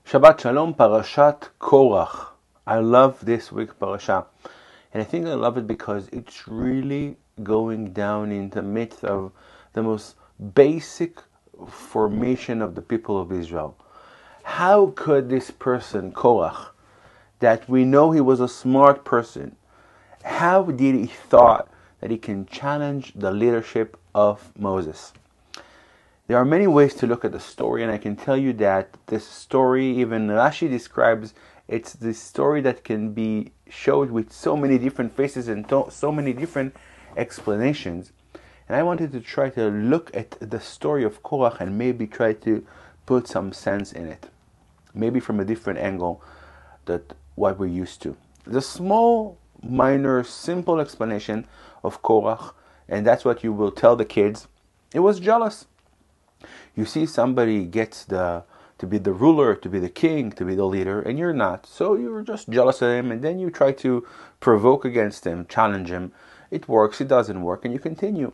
Shabbat Shalom, Parashat Korach. I love this week parasha, and I think I love it because it's really going down in the midst of the most basic formation of the people of Israel. How could this person, Korach, that we know he was a smart person, how did he thought that he can challenge the leadership of Moses? There are many ways to look at the story, and I can tell you that this story, even Rashi describes, it's the story that can be showed with so many different faces and so many different explanations. And I wanted to try to look at the story of Korach and maybe try to put some sense in it, maybe from a different angle than what we're used to. The small, minor, simple explanation of Korach, and that's what you will tell the kids, it was jealous. You see somebody gets to be the ruler, to be the king, to be the leader, and you're not. So you're just jealous of him, and then you try to provoke against him, challenge him. It works, it doesn't work, and you continue.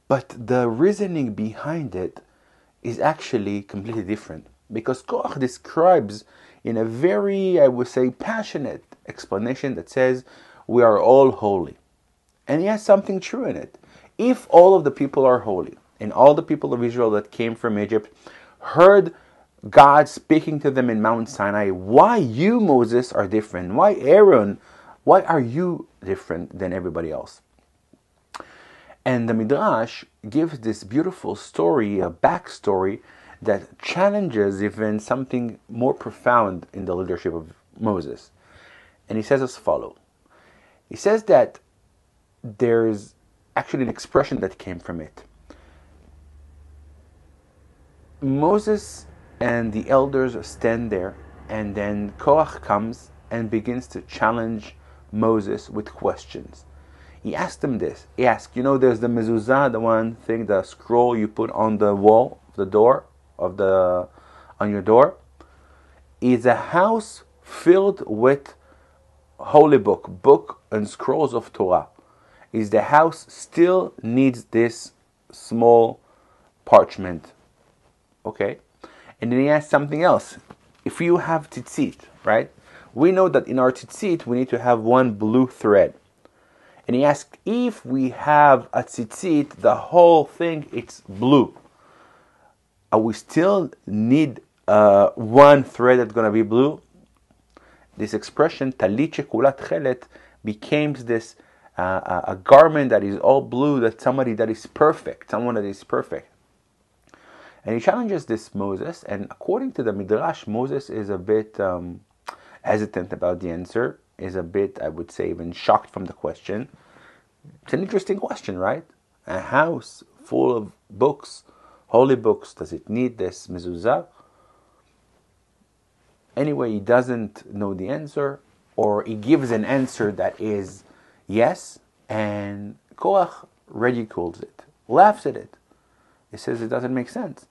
But the reasoning behind it is actually completely different. Because Korach describes in a very, I would say, passionate explanation that says, we are all holy. And he has something true in it. If all of the people are holy, and all the people of Israel that came from Egypt heard God speaking to them in Mount Sinai, why you, Moses, are different? Why Aaron? Why are you different than everybody else? And the Midrash gives this beautiful story, a backstory, that challenges even something more profound in the leadership of Moses. And he says as follows. He says that there's actually an expression that came from it. Moses and the elders stand there, and then Korach comes and begins to challenge Moses with questions. He asked him this. He asked, there's the mezuzah, the one thing, the scroll you put on the wall, the door on your door. Is a house filled with holy book and scrolls of Torah. Is the house still needs this small parchment? Okay, and then he asked something else. If you have tzitzit, right? We know that in our tzitzit we need to have one blue thread. And he asked, if we have a tzitzit, the whole thing it's blue. We still need one thread that's going to be blue? This expression, talit shekulat chelet, became this a garment that is all blue, that someone that is perfect. And he challenges this Moses, and according to the Midrash, Moses is a bit hesitant about the answer, is a bit, I would say, even shocked from the question. It's an interesting question, right? A house full of books, holy books, does it need this mezuzah? Anyway, he doesn't know the answer, or he gives an answer that is yes, and Korach ridicules it, laughs at it. He says it doesn't make sense.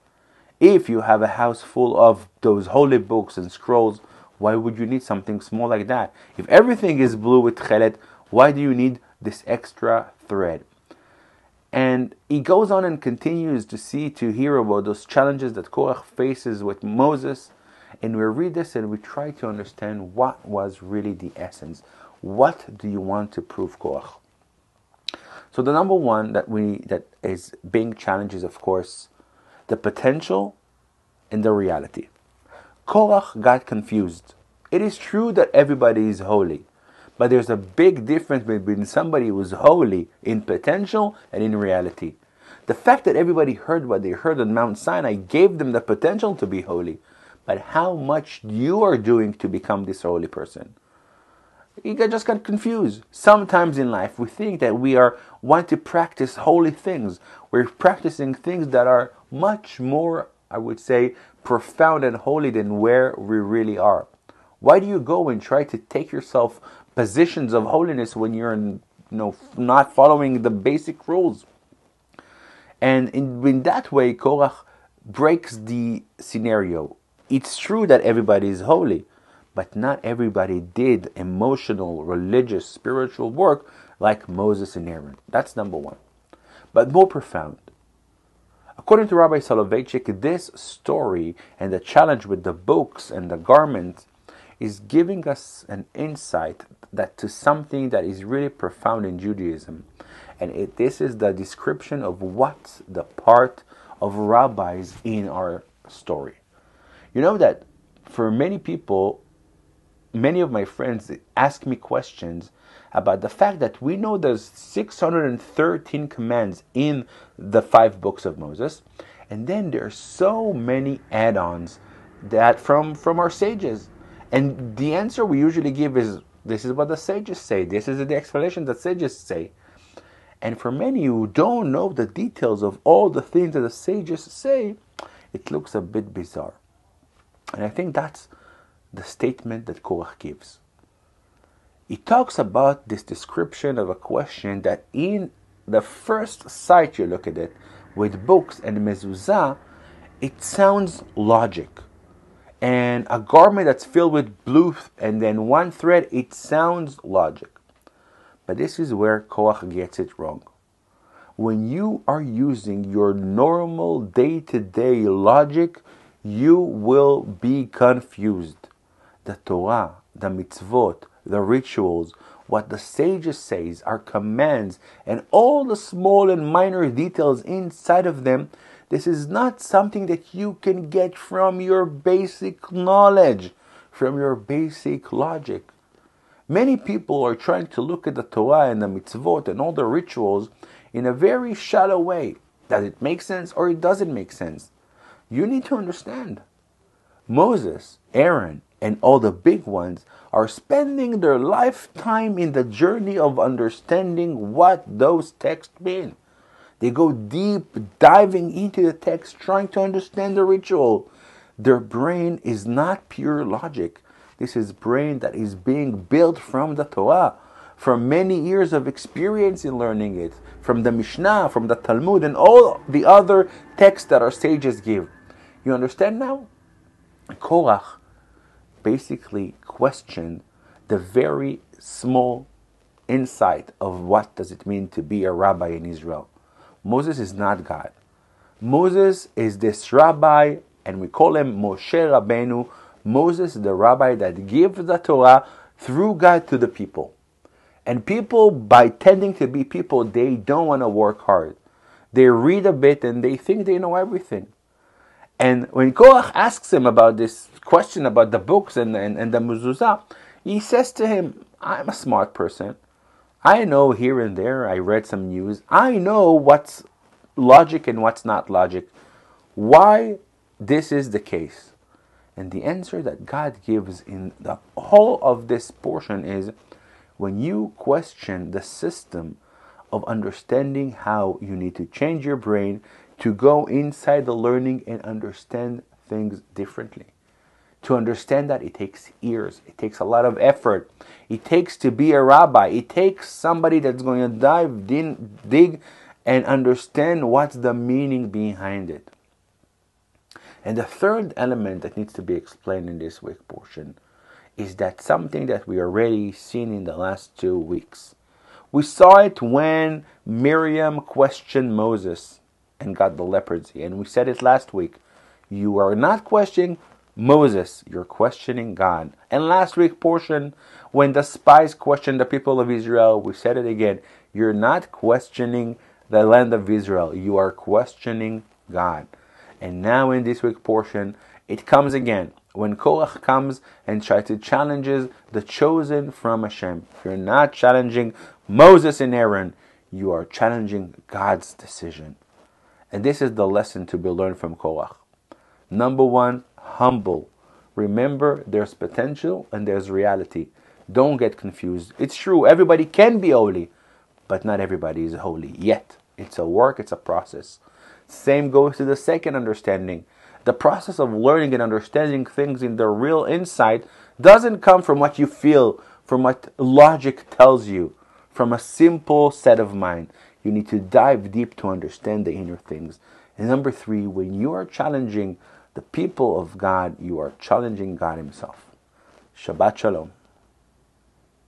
If you have a house full of those holy books and scrolls, why would you need something small like that? If everything is blue with chelet, why do you need this extra thread? And he goes on and continues to hear about those challenges that Korach faces with Moses. And we read this and we try to understand what was really the essence. What do you want to prove, Korach? So the number one that is being challenged is, of course, the potential and the reality. Korach got confused. It is true that everybody is holy, but there's a big difference between somebody who is holy in potential and in reality. The fact that everybody heard what they heard on Mount Sinai gave them the potential to be holy, but how much you are doing to become this holy person? You just got confused. Sometimes in life we think that we want to practice holy things. We're practicing things that are much more, I would say, profound and holy than where we really are. Why do you go and try to take yourself positions of holiness when you're not following the basic rules? And in that way, Korach breaks the scenario. It's true that everybody is holy, but not everybody did emotional, religious, spiritual work like Moses and Aaron. That's number one. But more profound, According to Rabbi Soloveitchik, this story and the challenge with the books and the garments is giving us an insight to something that is really profound in Judaism. And this is the description of what's the part of rabbis in our story. You know that for many people, many of my friends ask me questions about the fact that we know there's 613 commands in the 5 books of Moses, and then there are so many add-ons that from our sages. And the answer we usually give is, this is what the sages say, this is the explanation that sages say. And for many who don't know the details of all the things that the sages say, it looks a bit bizarre. And I think that's the statement that Korach gives. He talks about this description of a question that in the first sight you look at it, with books and mezuzah, it sounds logic. And a garment that's filled with blue and then one thread, it sounds logic. But this is where Korach gets it wrong. When you are using your normal day-to-day logic, you will be confused. The Torah, the mitzvot, the rituals, what the sages say are commands, and all the small and minor details inside of them, this is not something that you can get from your basic knowledge, from your basic logic. Many people are trying to look at the Torah and the mitzvot and all the rituals in a very shallow way. Does it make sense or it doesn't make sense? You need to understand. Moses, Aaron, and all the big ones are spending their lifetime in the journey of understanding what those texts mean. They go deep, diving into the text, trying to understand the ritual. Their brain is not pure logic. This is brain that is being built from the Torah, from many years of experience in learning it, from the Mishnah, from the Talmud, and all the other texts that our sages give. You understand now? Korach basically questioned the very small insight of what does it mean to be a rabbi in Israel. Moses is not God. Moses is this rabbi, and we call him Moshe Rabbeinu. Moses is the rabbi that gives the Torah through God to the people. And people, by tending to be people, they don't want to work hard. They read a bit and they think they know everything. And when Korach asks him about this question about the books and the mezuzah, he says to him, I'm a smart person. I know here and there, I read some news. I know what's logic and what's not logic. Why this is the case? And the answer that God gives in the whole of this portion is, when you question the system of understanding how you need to change your brain to go inside the learning and understand things differently. To understand that, it takes years. It takes a lot of effort. It takes to be a rabbi. It takes somebody that's going to dig and understand what's the meaning behind it. And the third element that needs to be explained in this week portion is that something that we already seen in the last 2 weeks. We saw it when Miriam questioned Moses and got the leprosy. And we said it last week. You are not questioning Moses, you're questioning God. And last week portion, when the spies questioned the people of Israel, we said it again. You're not questioning the land of Israel. You are questioning God. And now in this week portion, it comes again. When Korach comes and tries to challenge the chosen from Hashem. You're not challenging Moses and Aaron. You are challenging God's decision. And this is the lesson to be learned from Korach. Number 1, humble. Remember, there's potential and there's reality. Don't get confused. It's true, everybody can be holy, but not everybody is holy yet. It's a work, it's a process. Same goes to the second understanding. The process of learning and understanding things in the real insight doesn't come from what you feel, from what logic tells you, from a simple set of mind. You need to dive deep to understand the inner things. And number 3, when you are challenging the people of God, you are challenging God Himself. Shabbat Shalom.